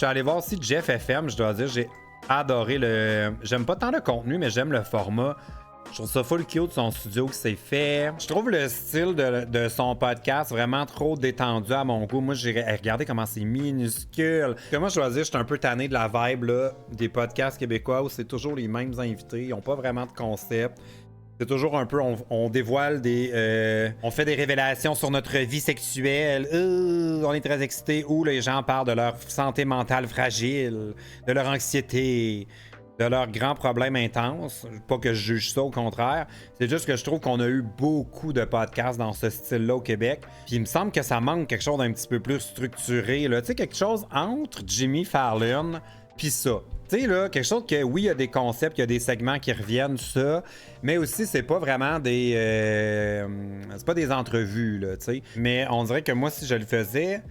Je suis allé voir aussi Jeff FM, je dois dire, j'ai adoré le... J'aime pas tant le contenu, mais j'aime le format. Je trouve ça full cute, son studio qui s'est fait. Je trouve le style de son podcast vraiment trop détendu à mon goût. Moi, j'ai regardé comment c'est minuscule. Moi, je dois dire, je suis un peu tanné de la vibe là, des podcasts québécois où c'est toujours les mêmes invités. Ils n'ont pas vraiment de concept. C'est toujours un peu, on dévoile des... on fait des révélations sur notre vie sexuelle. On est très excités. Ou les gens parlent de leur santé mentale fragile, de leur anxiété, de leurs grands problèmes intenses. Pas que je juge ça, au contraire. C'est juste que je trouve qu'on a eu beaucoup de podcasts dans ce style-là au Québec. Puis il me semble que ça manque quelque chose d'un petit peu plus structuré. Tu sais, quelque chose entre Jimmy Fallon puis ça. Tu sais, là, quelque chose que, oui, il y a des concepts, il y a des segments qui reviennent, ça, mais aussi, c'est pas vraiment des... c'est pas des entrevues, là, tu sais. Mais on dirait que moi, si je le faisais,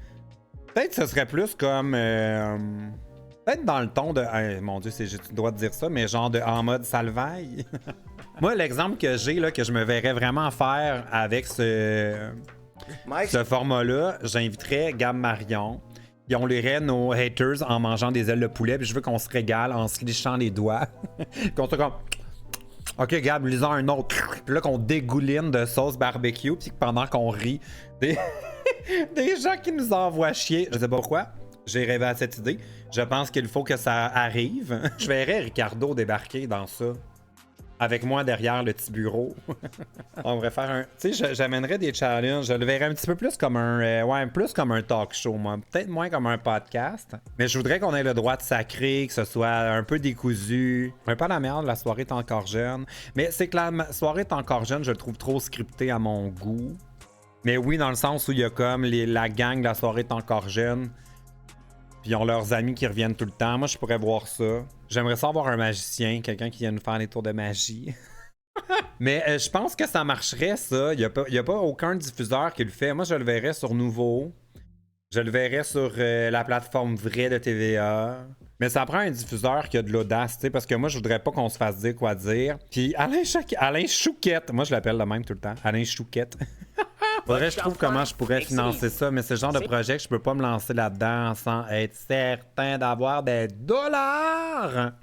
peut-être que ce serait plus comme... peut-être dans le ton de... mon Dieu, j'ai le droit de dire ça, mais genre de en mode salvaille. Moi, l'exemple que j'ai, là, que je me verrais vraiment faire avec ce format-là, j'inviterais Gab Marion. Puis on lirait nos haters en mangeant des ailes de poulet. Puis je veux qu'on se régale en se lichant les doigts. Qu'on soit comme... OK, Gab, lisons un autre. Puis là, qu'on dégouline de sauce barbecue. Puis pendant qu'on rit, des gens qui nous envoient chier. Je sais pas pourquoi. J'ai rêvé à cette idée. Je pense qu'il faut que ça arrive. Je verrais Ricardo débarquer dans ça. Avec moi derrière le petit bureau. On devrait faire un... Tu sais, j'amènerais des challenges. Je le verrais un petit peu plus comme un... ouais, plus comme un talk show, moi. Peut-être moins comme un podcast. Mais je voudrais qu'on ait le droit de sacrer, que ce soit un peu décousu. Un peu à la merde, la soirée est encore jeune. Mais c'est que la soirée est encore jeune, je le trouve trop scripté à mon goût. Mais oui, dans le sens où il y a comme la gang de la soirée est encore jeune. Puis ils ont leurs amis qui reviennent tout le temps. Moi, je pourrais voir ça. J'aimerais ça avoir un magicien, quelqu'un qui vient nous faire des tours de magie. Mais je pense que ça marcherait, ça. Il n'y a pas aucun diffuseur qui le fait. Moi, je le verrais sur Nouveau. Je le verrais sur la plateforme vraie de TVA. Mais ça prend un diffuseur qui a de l'audace, tu sais, parce que moi, je voudrais pas qu'on se fasse dire quoi dire. Puis Alain Chouquette, moi, je l'appelle de même tout le temps. Alain Chouquette. Faudrait que je trouve comment je pourrais financer ça, mais c'est le genre de projet que je peux pas me lancer là-dedans sans être certain d'avoir des dollars.